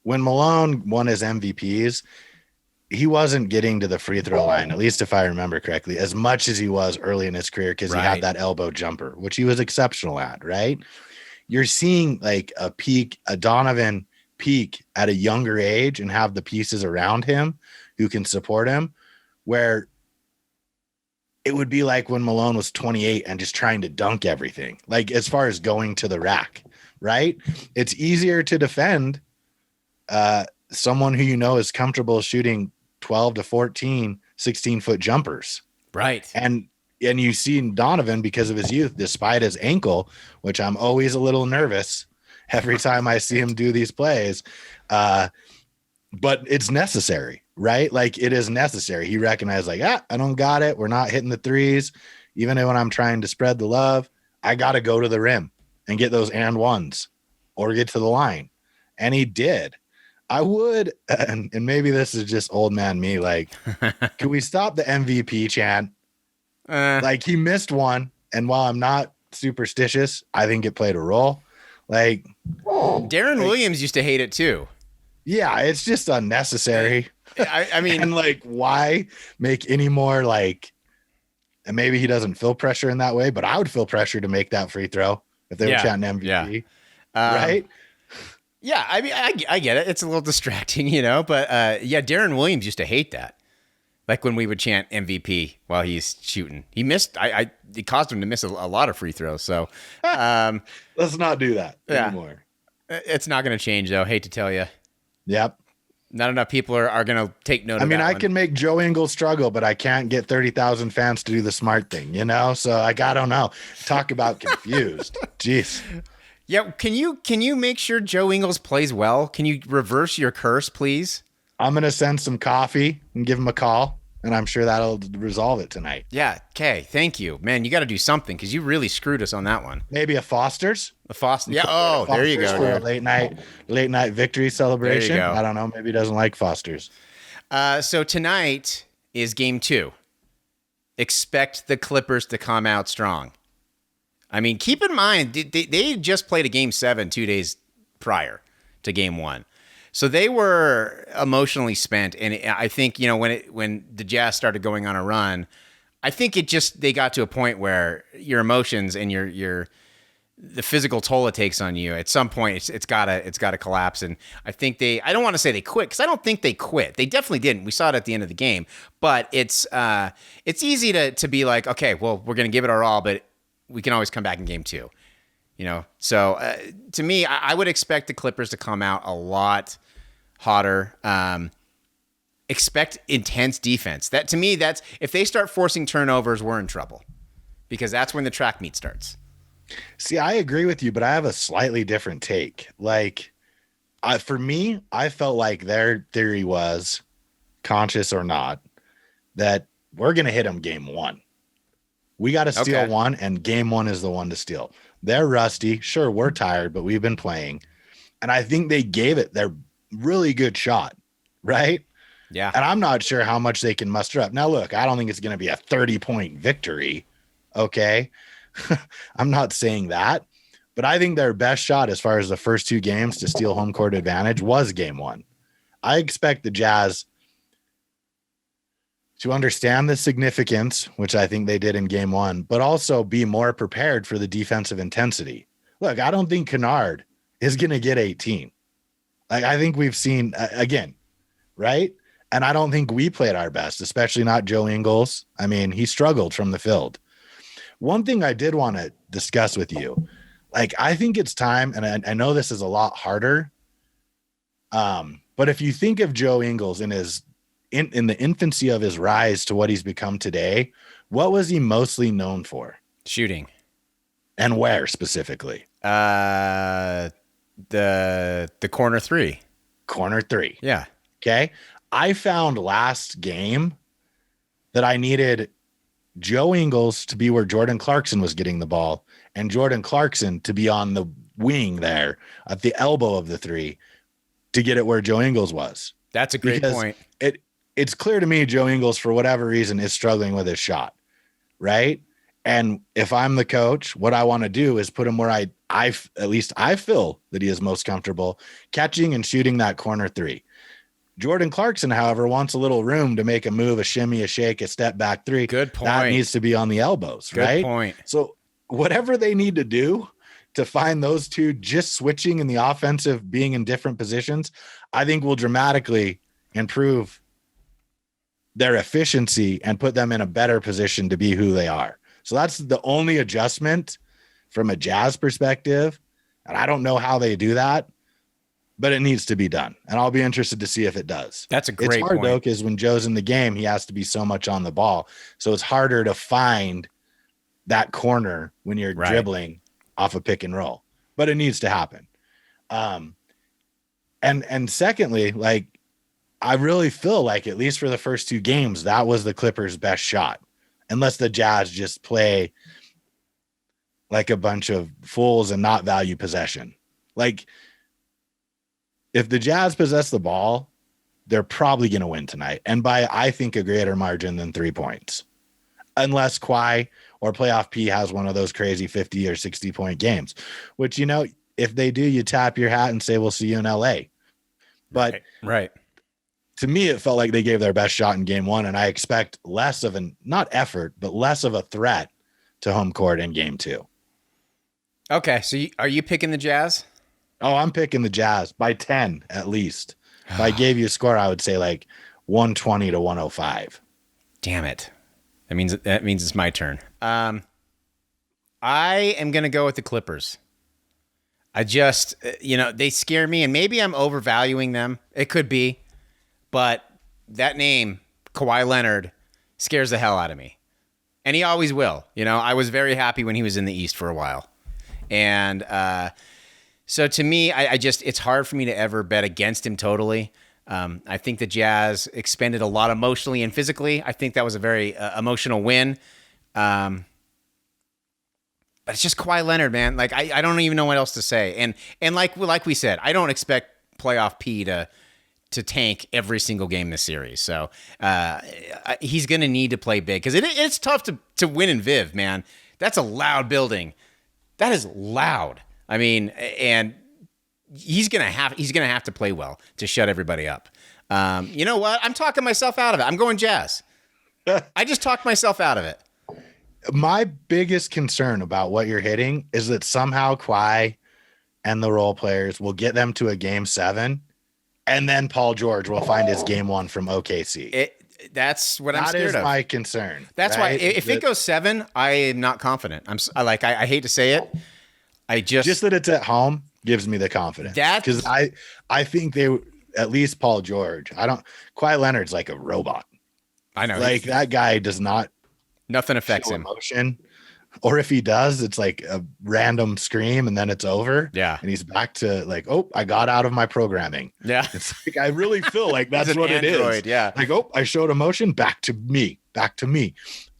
when Malone won his MVPs, he wasn't getting to the free throw line, at least if I remember correctly, as much as he was early in his career because he had that elbow jumper, which he was exceptional at, right? You're seeing like a Donovan peak at a younger age and have the pieces around him who can support him, where it would be like when Malone was 28 and just trying to dunk everything, like as far as going to the rack, right? It's easier to defend someone who you know is comfortable shooting 12 to 14, 16-foot jumpers. Right. And you see Donovan, because of his youth, despite his ankle, which I'm always a little nervous every time I see him do these plays. But it's necessary, right? Like it is necessary. He recognized like, I don't got it. We're not hitting the threes. Even when I'm trying to spread the love, I got to go to the rim and get those and ones or get to the line. And he did. I would, and maybe this is just old man me, like, can we stop the MVP chant? Like he missed one, and while I'm not superstitious, I think it played a role. Like Darren Williams used to hate it too. Yeah, it's just unnecessary. I mean, and like, why make any more like? And maybe he doesn't feel pressure in that way, but I would feel pressure to make that free throw if they were chanting MVP, right? Yeah, I mean, I get it. It's a little distracting, you know, but Darren Williams used to hate that. Like when we would chant MVP while he's shooting. He missed, it caused him to miss a lot of free throws. So let's not do that anymore. It's not going to change, though. Hate to tell you. Yep. Not enough people are going to take note of that. I mean, I can make Joe Ingles struggle, but I can't get 30,000 fans to do the smart thing, you know? So I don't know. Talk about confused. Jeez. Yeah, can you make sure Joe Ingles plays well? Can you reverse your curse, please? I'm going to send some coffee and give him a call, and I'm sure that'll resolve it tonight. Yeah, okay, thank you. Man, you got to do something because you really screwed us on that one. Maybe a Foster's? A Foster? Yeah, there you go. For a late night victory celebration. There you go. I don't know, maybe he doesn't like Foster's. So tonight is game 2. Expect the Clippers to come out strong. I mean, keep in mind, they just played a game 7 2 days prior to game 1. So they were emotionally spent. And I think, you know, when the Jazz started going on a run, I think they got to a point where your emotions and your the physical toll it takes on you, at some point it's gotta collapse. And I think I don't want to say they quit, because I don't think they quit. They definitely didn't. We saw it at the end of the game. But it's easy to be like, okay, well, we're gonna give it our all, but we can always come back in game 2. So to me, I would expect the Clippers to come out a lot hotter. Expect intense defense. That, to me, that's, if they start forcing turnovers, we're in trouble, because that's when the track meet starts. See, I agree with you, but I have a slightly different take. Like, for me, I felt like their theory was, conscious or not, that we're going to hit them game 1. We got to steal one, and game 1 is the one to steal. They're rusty. Sure, we're tired, but we've been playing. And I think they gave it their really good shot, right? Yeah. And I'm not sure how much they can muster up. Now, look, I don't think it's going to be a 30-point victory. Okay. I'm not saying that, but I think their best shot as far as the first 2 games to steal home court advantage was game 1. I expect the Jazz to understand the significance, which I think they did in game 1, but also be more prepared for the defensive intensity. Look, I don't think Kennard is going to get 18. Like, I think we've seen again, right? And I don't think we played our best, especially not Joe Ingles. I mean, he struggled from the field. One thing I did want to discuss with you, like, I think it's time, and I know this is a lot harder, but if you think of Joe Ingles in the infancy of his rise to what he's become today, what was he mostly known for? Shooting. And where specifically? The corner 3. Corner 3. Yeah. Okay. I found last game that I needed Joe Ingles to be where Jordan Clarkson was getting the ball, and Jordan Clarkson to be on the wing there at the elbow of the 3 to get it where Joe Ingles was. That's a great point. It's clear to me Joe Ingles, for whatever reason, is struggling with his shot, right? And if I'm the coach, what I want to do is put him where I feel that he is most comfortable catching and shooting that corner 3. Jordan Clarkson, however, wants a little room to make a move, a shimmy, a shake, a step back 3. Good point. That needs to be on the elbows, right? Good point. So whatever they need to do to find those 2 just switching in the offensive, being in different positions, I think will dramatically improve their efficiency and put them in a better position to be who they are. So that's the only adjustment from a Jazz perspective. And I don't know how they do that, but it needs to be done. And I'll be interested to see if it does. That's a great point. It's hard, though, because when Joe's in the game, he has to be so much on the ball. So it's harder to find that corner when you're dribbling off a pick and roll. But it needs to happen. And secondly, like, I really feel like, at least for the first 2 games, that was the Clippers' best shot. Unless the Jazz just play like a bunch of fools and not value possession. Like, if the Jazz possess the ball, they're probably going to win tonight. And by, I think, a greater margin than 3 points. Unless Kawhi or Playoff P has one of those crazy 50 or 60-point games. Which, if they do, you tap your hat and say, we'll see you in LA. But right. To me, it felt like they gave their best shot in game 1. And I expect less of not effort, but less of a threat to home court in game 2. Okay. So are you picking the Jazz? Oh, I'm picking the Jazz by 10 at least. If I gave you a score, I would say like 120 to 105. Damn it. That means it's my turn. I am going to go with the Clippers. I just, they scare me, and maybe I'm overvaluing them. It could be, but that name, Kawhi Leonard, scares the hell out of me. And he always will. I was very happy when he was in the East for a while. And, so to me, it's hard for me to ever bet against him totally. I think the Jazz expended a lot emotionally and physically. I think that was a very emotional win. But it's just Kawhi Leonard, man. Like, I don't even know what else to say. And like we said, I don't expect playoff P to tank every single game this series. So he's going to need to play big, because it's tough to win in Viv, man. That's a loud building. That is loud. I mean, and he's gonna have to play well to shut everybody up. You know what? I'm talking myself out of it. I'm going Jazz. I just talked myself out of it. My biggest concern about what you're hitting is that somehow Kawhi and the role players will get them to a game 7, and then Paul George will find his game 1 from OKC. That's what I'm That scared is of. my concern. That's why right? if it goes 7, I am not confident. I hate to say it. I just that it's at home gives me the confidence. Because I think they, at least Paul George, Kawhi Leonard's like a robot. I know. Like that guy does not. Nothing affects show him. Emotion. Or if he does, it's like a random scream and then it's over. Yeah. And he's back to like, oh, I got out of my programming. Yeah. It's like, I really feel like that's what Android, it is. Yeah. Like, oh, I showed emotion, back to me.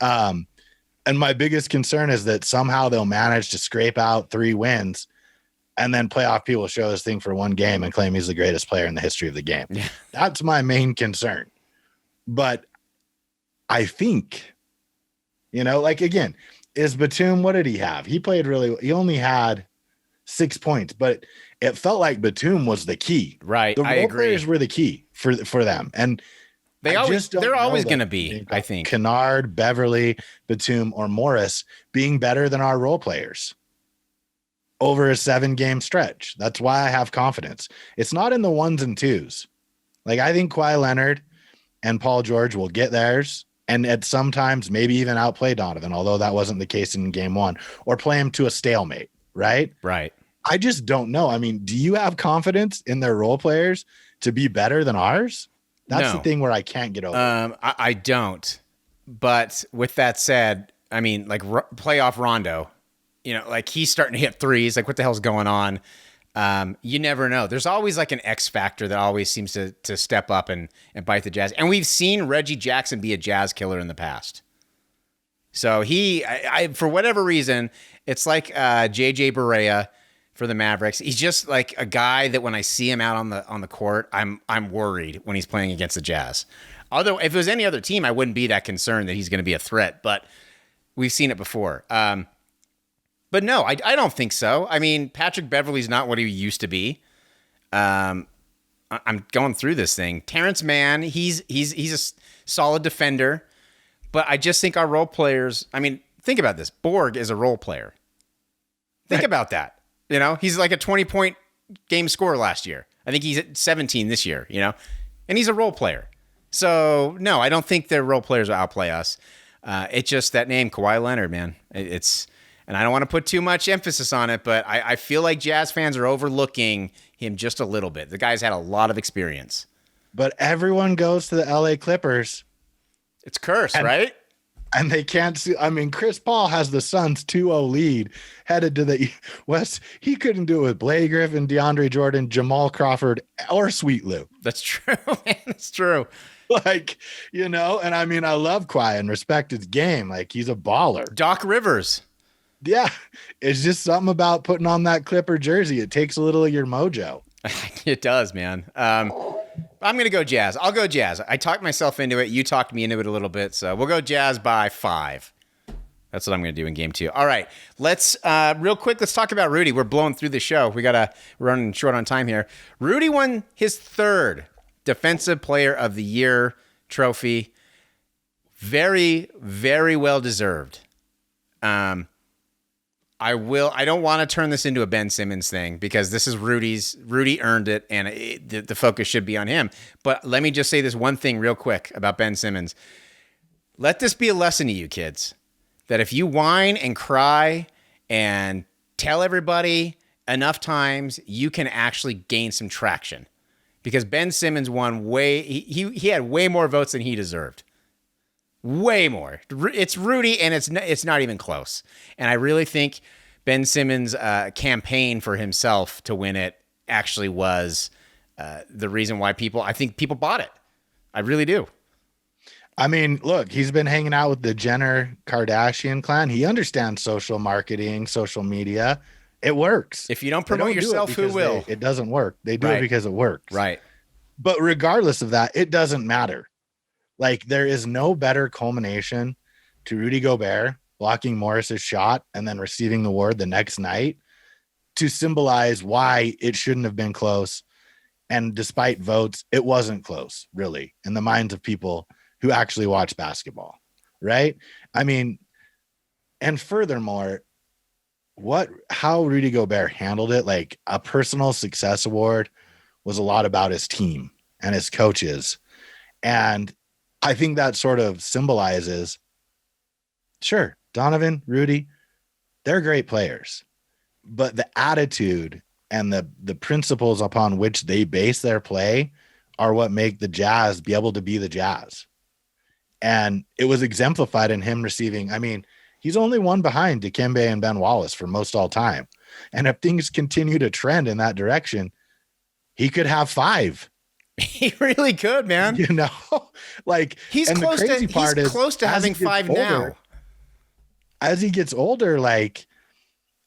And my biggest concern is that somehow they'll manage to scrape out 3 wins, and then playoff people show this thing for one game and claim he's the greatest player in the history of the game. Yeah. That's my main concern. But I think, like again, is Batum, what did he have? He played he only had 6 points, but it felt like Batum was the key. Right. The I role agree. players were the key for them. And they're always going to be, I think. Kennard, Beverly, Batum, or Morris being better than our role players over a 7-game stretch. That's why I have confidence. It's not in the 1s and 2s. Like, I think Kawhi Leonard and Paul George will get theirs, and at sometimes maybe even outplay Donovan, although that wasn't the case in game 1, or play him to a stalemate, right? Right. I just don't know. I mean, do you have confidence in their role players to be better than ours? That's the thing where I can't get over. I don't. But with that said, I mean, like playoff Rondo, like he's starting to hit threes. Like, what the hell's going on? You never know. There's always like an X factor that always seems to step up and bite the Jazz. And we've seen Reggie Jackson be a Jazz killer in the past. So for whatever reason, it's like JJ Barea for the Mavericks. He's just like a guy that when I see him out on the court, I'm worried when he's playing against the Jazz. Although if it was any other team, I wouldn't be that concerned that he's going to be a threat. But we've seen it before. But no, I don't think so. I mean, Patrick Beverley's not what he used to be. I'm going through this thing. Terrence Mann, he's a solid defender, but I just think our role players. I mean, think about this. Borg is a role player. Think about that. He's like a 20-point game scorer last year. I think he's at 17 this year. And he's a role player. So no, I don't think their role players will outplay us. It's just that name, Kawhi Leonard, man. And I don't want to put too much emphasis on it, but I feel like Jazz fans are overlooking him just a little bit. The guy's had a lot of experience. But everyone goes to the LA Clippers. It's cursed, right? And they can't see. I mean, Chris Paul has the Suns 2-0 lead headed to the West. He couldn't do it with Blake Griffin, DeAndre Jordan, Jamal Crawford, or Sweet Lou. That's true, man. That's true. And I mean, I love Kawhi and respect his game. Like, he's a baller. Doc Rivers. Yeah. It's just something about putting on that Clipper jersey. It takes a little of your mojo. It does, man. I'm going to go Jazz. I'll go Jazz. I talked myself into it. You talked me into it a little bit. So we'll go Jazz by 5. That's what I'm going to do in game 2. All right. Let's real quick. Let's talk about Rudy. We're blowing through the show. We're running short on time here. Rudy won his 3rd Defensive Player of the Year trophy. Very, very well deserved. I don't want to turn this into a Ben Simmons thing because this is Rudy earned it, and the focus should be on him. But let me just say this one thing real quick about Ben Simmons. Let this be a lesson to you kids, that if you whine and cry and tell everybody enough times, you can actually gain some traction. Because Ben Simmons won he had way more votes than he deserved. Way more. It's Rudy, and it's not even close. And I really think Ben Simmons' campaign for himself to win it actually was the reason why people bought it. I really do. I mean, look, he's been hanging out with the Jenner Kardashian clan. He understands social marketing, social media. It works. If you don't promote yourself, who will? It doesn't work. They do it because it works. Right. But regardless of that, it doesn't matter. Like, there is no better culmination to Rudy Gobert blocking Morris's shot and then receiving the award the next night to symbolize why it shouldn't have been close. And despite votes, it wasn't close, really, in the minds of people who actually watch basketball, right? I mean, And furthermore, how Rudy Gobert handled it, like a personal success award was a lot about his team and his coaches. And I think that sort of symbolizes, sure, Donovan, Rudy, they're great players, but the attitude and the principles upon which they base their play are what make the Jazz be able to be the Jazz. And it was exemplified in him receiving, I mean, he's only one behind Dikembe and Ben Wallace for most all time. And if things continue to trend in that direction, he could have 5. He really could, man. You know, like he's close to having 5 now. As he gets older, like,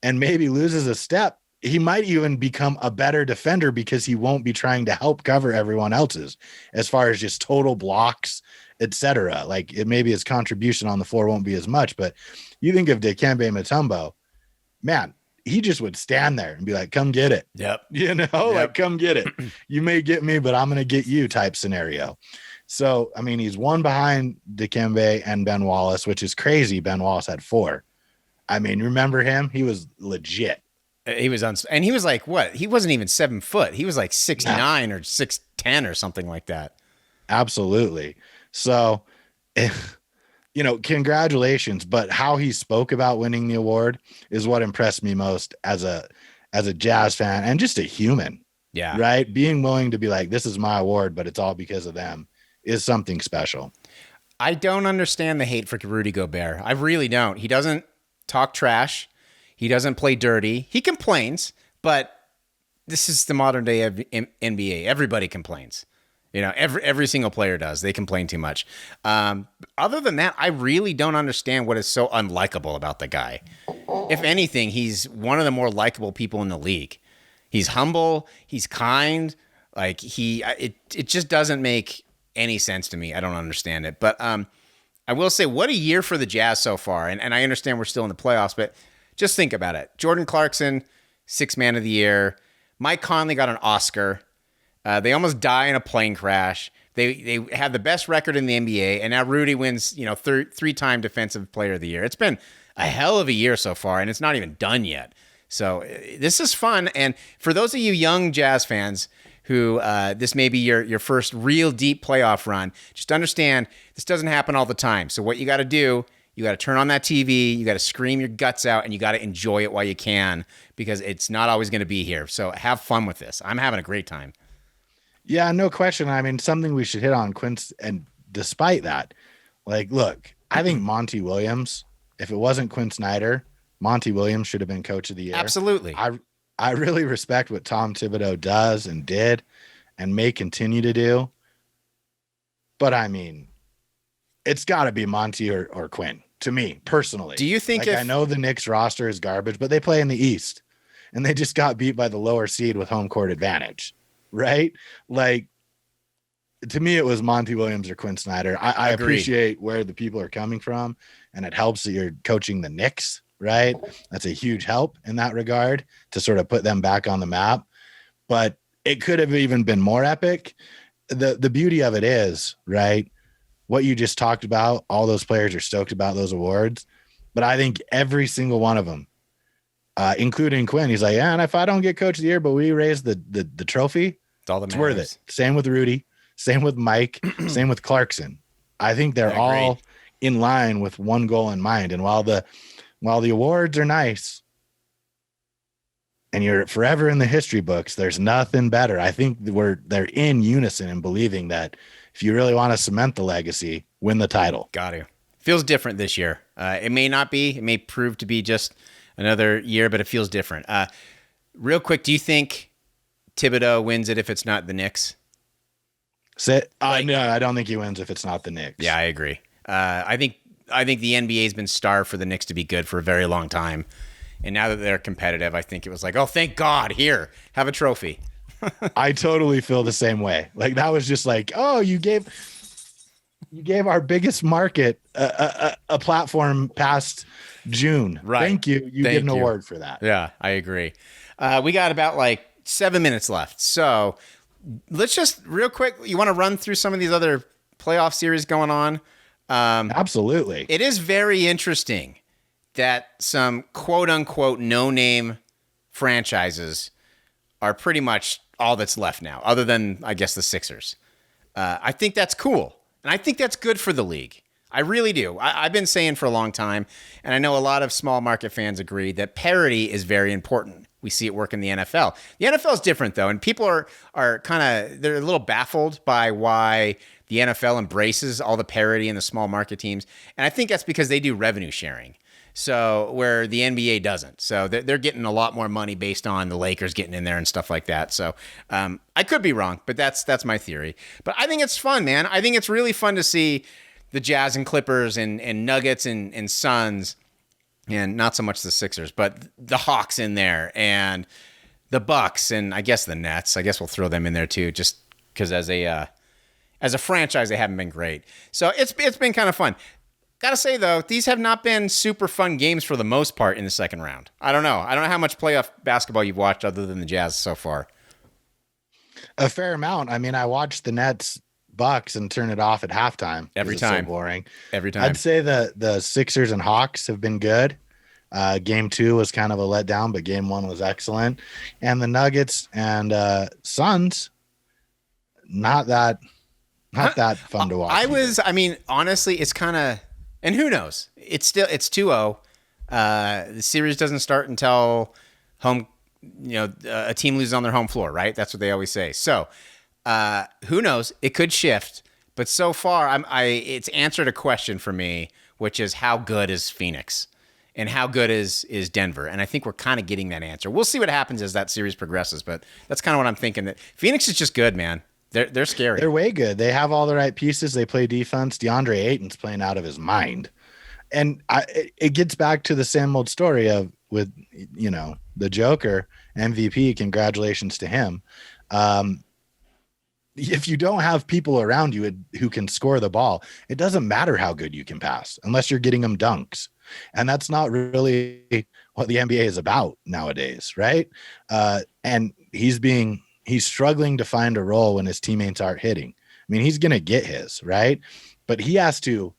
and maybe loses a step, he might even become a better defender because he won't be trying to help cover everyone else's as far as just total blocks, etc. Like maybe his contribution on the floor won't be as much, but you think of Dikembe Mutombo, man, he just would stand there and be like, come get it. Yep. You know, like, come get it. You may get me, but I'm going to get you type scenario. So, I mean, he's one behind Dikembe and Ben Wallace, which is crazy. Ben Wallace had 4. I mean, remember him? He was legit. He was and he was like, what? He wasn't even 7 foot. He was like 6'9" or 6'10" or something like that. Absolutely. So, you know, congratulations. But how he spoke about winning the award is what impressed me most as a Jazz fan and just a human. Yeah. Right. Being willing to be like, this is my award, but it's all because of them is something special. I don't understand the hate for Rudy Gobert. I really don't. He doesn't talk trash. He doesn't play dirty. He complains, but this is the modern day of NBA. Everybody complains. You know, every single player does. They complain too much. Other than that, I really don't understand what is so unlikable about the guy. If anything, he's one of the more likable people in the league. He's humble. He's kind. Like it just doesn't make any sense to me. I don't understand it. But I will say, what a year for the Jazz so far. And I understand we're still in the playoffs, but just think about it. Jordan Clarkson, 6th man of the year. Mike Conley got an Oscar. They almost die in a plane crash. They have the best record in the NBA, and now Rudy wins, 3-time Defensive Player of the Year. It's been a hell of a year so far, and it's not even done yet. So this is fun. And for those of you young Jazz fans who this may be your first real deep playoff run, just understand this doesn't happen all the time. So what you got to do, you got to turn on that TV, you got to scream your guts out, and you got to enjoy it while you can, because it's not always going to be here. So have fun with this. I'm having a great time. Yeah, no question. I mean, something we should hit on, Quin, and despite that, like, look, I think Monty Williams, if it wasn't Quin Snyder, Monty Williams should have been coach of the year. Absolutely. I really respect what Tom Thibodeau does and did and may continue to do. But I mean, it's got to be Monty or Quin to me personally. Do you think I know the Knicks roster is garbage, but they play in the East and they just got beat by the lower seed with home court advantage, right? Like, to me, it was Monty Williams or Quin Snyder. I appreciate where the people are coming from, and it helps that you're coaching the Knicks, right? That's a huge help in that regard to sort of put them back on the map. But it could have even been more epic. The beauty of it is, right, what you just talked about, all those players are stoked about those awards. But I think every single one of them, including Quin, he's like, yeah, and if I don't get coach of the year, but we raise the trophy, it's worth it. Same with Rudy, same with Mike, same with Clarkson. I think they're all in line with one goal in mind. And while the awards are nice and you're forever in the history books, there's nothing better. I think they're in unison in believing that if you really want to cement the legacy, win the title. Got to. Feels different this year. It may not be. It may prove to be just another year, but it feels different. Real quick, do you think Thibodeau wins it if it's not the Knicks? No, I don't think he wins if it's not the Knicks. Yeah, I agree. I think the NBA has been starved for the Knicks to be good for a very long time. And now that they're competitive, I think it was like, oh, thank God, here, have a trophy. I totally feel the same way. Like, that was just like, oh, you gave our biggest market a platform past June. Right. Thank you. You get an award for that. Yeah, I agree. We got about 7 minutes left. So let's just real quick, you want to run through some of these other playoff series going on? Absolutely. It is very interesting that some quote unquote no name franchises are pretty much all that's left now, other than, I guess, the Sixers. I think that's cool. And I think that's good for the league. I really do. I've been saying for a long time, and I know a lot of small market fans agree, that parity is very important. We see it work in the NFL. The NFL is different, though, and people are kind of, they're a little baffled by why the NFL embraces all the parity in the small market teams. And I think that's because they do revenue sharing. So where the NBA doesn't. So they're getting a lot more money based on the Lakers getting in there and stuff like that. So I could be wrong, but that's my theory. But I think it's fun, man. I think it's really fun to see the Jazz and Clippers and Nuggets and Suns, and not so much the Sixers, but the Hawks in there and the Bucks and I guess the Nets. I guess we'll throw them in there too, just because as a franchise they haven't been great. So it's been kind of fun. Gotta say, though, these have not been super fun games for the most part in the second round. I don't know how much playoff basketball you've watched other than the Jazz so far. A fair amount. I mean, I watched the Nets Bucks and turn it off at halftime. Every time. So boring. Every time. I'd say the Sixers and Hawks have been good. Game 2 was kind of a letdown, but game 1 was excellent. And the Nuggets and Suns, not that fun to watch. Honestly, it's kind of, and who knows? It's 2-0. The series doesn't start until home, a team loses on their home floor, right? That's what they always say. So, who knows? It could shift. But so far, it's answered a question for me, which is how good is Phoenix? And how good is Denver? And I think we're kind of getting that answer. We'll see what happens as that series progresses, but that's kind of what I'm thinking. That Phoenix is just good, man. They're scary. They're way good. They have all the right pieces. They play defense. DeAndre Ayton's playing out of his mind. And it gets back to the same old story with the Joker, MVP, congratulations to him. If you don't have people around you who can score the ball, it doesn't matter how good you can pass unless you're getting them dunks. And that's not really what the NBA is about nowadays, right? And he's struggling to find a role when his teammates aren't hitting. I mean, he's going to get his, right? But he has to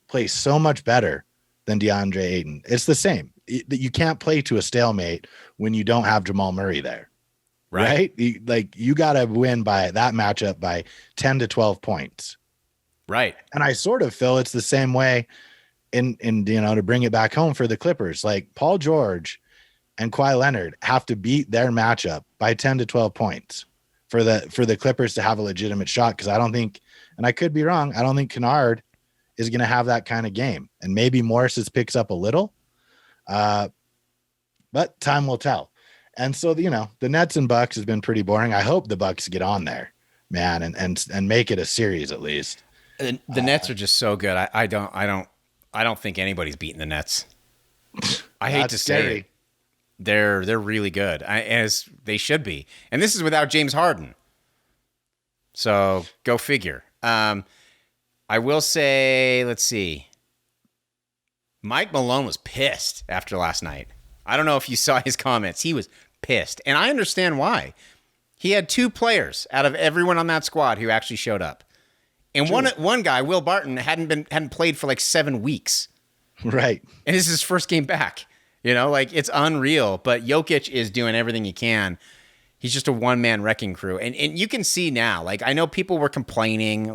play so much better than DeAndre Ayton. It's the same. You can't play to a stalemate when you don't have Jamal Murray there, right? You got to win by that matchup by 10 to 12 points. Right. And I sort of feel it's the same way in to bring it back home for the Clippers. Like Paul George and Kawhi Leonard have to beat their matchup by 10 to 12 points for the Clippers to have a legitimate shot. Cause I don't think, and I could be wrong, I don't think Kennard is going to have that kind of game. And maybe Morris picks up a little, but time will tell. And so, the Nets and Bucks has been pretty boring. I hope the Bucks get on there, man, and make it a series at least. The Nets are just so good. I don't think anybody's beating the Nets. I hate to say it. They're really good, as they should be. And this is without James Harden. So go figure. I will say, let's see. Mike Malone was pissed after last night. I don't know if you saw his comments. He was pissed. And I understand why. He had 2 players out of everyone on that squad who actually showed up. And one guy, Will Barton, hadn't played for like 7 weeks. Right. And this is his first game back. It's unreal. But Jokic is doing everything he can. He's just a one-man wrecking crew. And you can see now, I know people were complaining,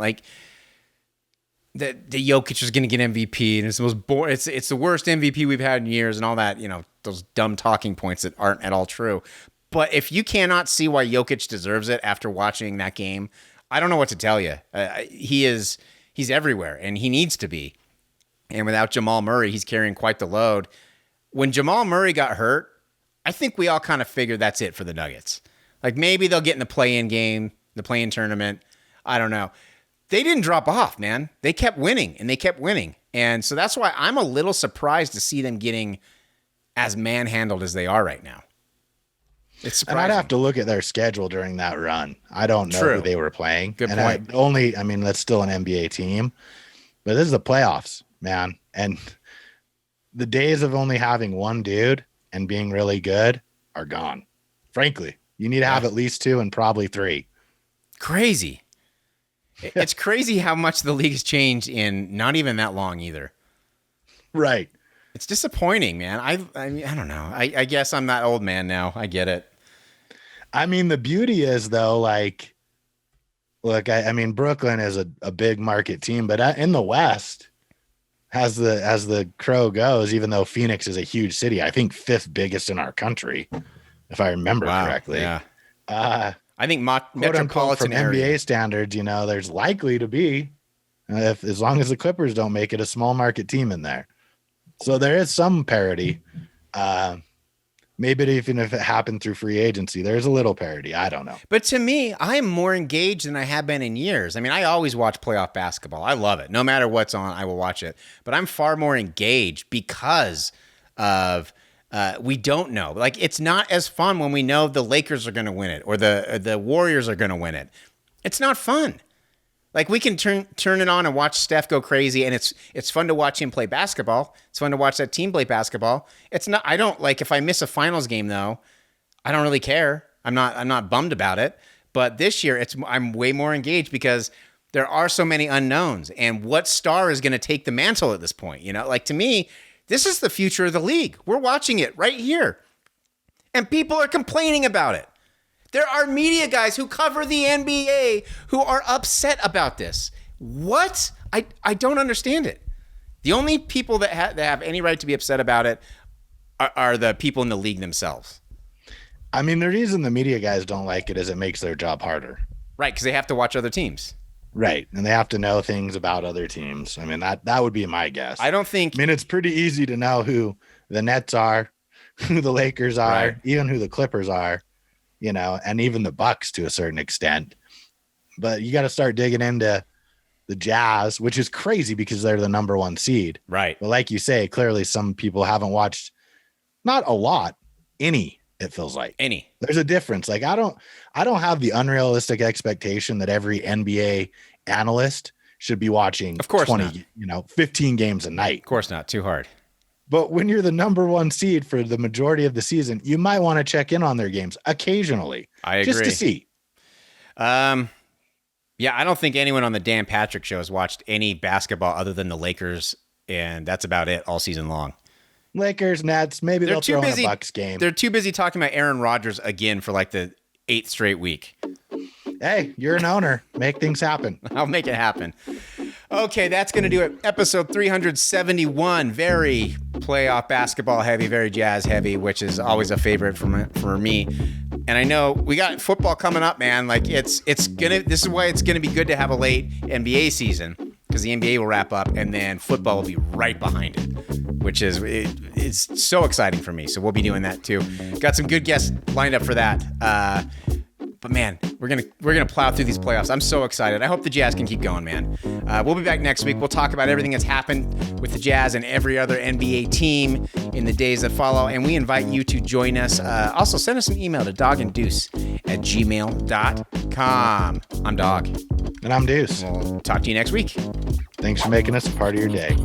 that the Jokic is going to get MVP, and it's the most boring. It's the worst MVP we've had in years, and all that. Those dumb talking points that aren't at all true. But if you cannot see why Jokic deserves it after watching that game, I don't know what to tell you. He's everywhere, and he needs to be. And without Jamal Murray, he's carrying quite the load. When Jamal Murray got hurt, I think we all kind of figured that's it for the Nuggets. Maybe they'll get in the play-in game, the play-in tournament. I don't know. They didn't drop off, man. They kept winning, and they kept winning. And so that's why I'm a little surprised to see them getting as manhandled as they are right now. It's surprising. And I'd have to look at their schedule during that run. I don't know who they were playing. Good point. That's still an NBA team. But this is the playoffs, man. And the days of only having one dude and being really good are gone. Frankly, you need to have at least 2 and probably 3. Crazy. It's crazy how much the league has changed in not even that long either. Right. It's disappointing, man. I mean, I don't know. I guess I'm that old man now. I get it. I mean, the beauty is though, like, look, I mean, Brooklyn is a big market team, but in the West, as the crow goes, even though Phoenix is a huge city, I think 5th biggest in our country, if I remember correctly. Yeah. I think Quote, metropolitan from area. NBA standards, you know, there's likely to be, as long as the Clippers don't make it, a small market team in there. So there is some parity. Maybe even if it happened through free agency, there's a little parity. I don't know. But to me, I'm more engaged than I have been in years. I mean, I always watch playoff basketball. I love it. No matter what's on, I will watch it. But I'm far more engaged because of we don't know. Like, it's not as fun when we know the Lakers are going to win it or the Warriors are going to win it. It's not fun. Like, we can turn it on and watch Steph go crazy, and it's fun to watch him play basketball. It's fun to watch that team play basketball. It's not. I don't like if I miss a finals game though. I don't really care. I'm not bummed about it. But this year, I'm way more engaged because there are so many unknowns, and what star is going to take the mantle at this point? You know, like, to me, this is the future of the league. We're watching it right here, and people are complaining about it. There are media guys who cover the NBA who are upset about this. What? I don't understand it. The only people that have any right to be upset about it are the people in the league themselves. I mean, the reason the media guys don't like it is it makes their job harder. Right, because they have to watch other teams. Right, and they have to know things about other teams. I mean, that would be my guess. I don't think... I mean, it's pretty easy to know who the Nets are, who the Lakers are, right, even who the Clippers are. You know, and even the Bucks to a certain extent. But you got to start digging into the Jazz, which is crazy because they're the number 1 seed. Right. But like you say, clearly some people haven't watched, not a lot, any, it feels like. Any. There's a difference. Like, I don't have the unrealistic expectation that every NBA analyst should be watching, of course, 20, not. 15 games a night. Of course not. Too hard. But when you're the number 1 seed for the majority of the season, you might want to check in on their games occasionally. I agree. Just to see. Yeah, I don't think anyone on the Dan Patrick show has watched any basketball other than the Lakers, and that's about it all season long. Lakers, Nets, maybe they'll throw in a Bucks game. They're too busy talking about Aaron Rodgers again for like the 8th straight week. Hey, you're an owner. Make things happen. I'll make it happen. Okay, that's going to do it. Episode 371, very playoff basketball heavy, very Jazz heavy, which is always a favorite for me. And I know we got football coming up, man. Like, this is why it's going to be good to have a late NBA season, because the NBA will wrap up and then football will be right behind it, which is it's so exciting for me. So we'll be doing that too. Got some good guests lined up for that. But man, we're gonna plow through these playoffs. I'm so excited. I hope the Jazz can keep going, man. We'll be back next week. We'll talk about everything that's happened with the Jazz and every other NBA team in the days that follow. And we invite you to join us. Also, send us an email to dogandeuce@gmail.com. I'm Dog. And I'm Deuce. We'll talk to you next week. Thanks for making us a part of your day.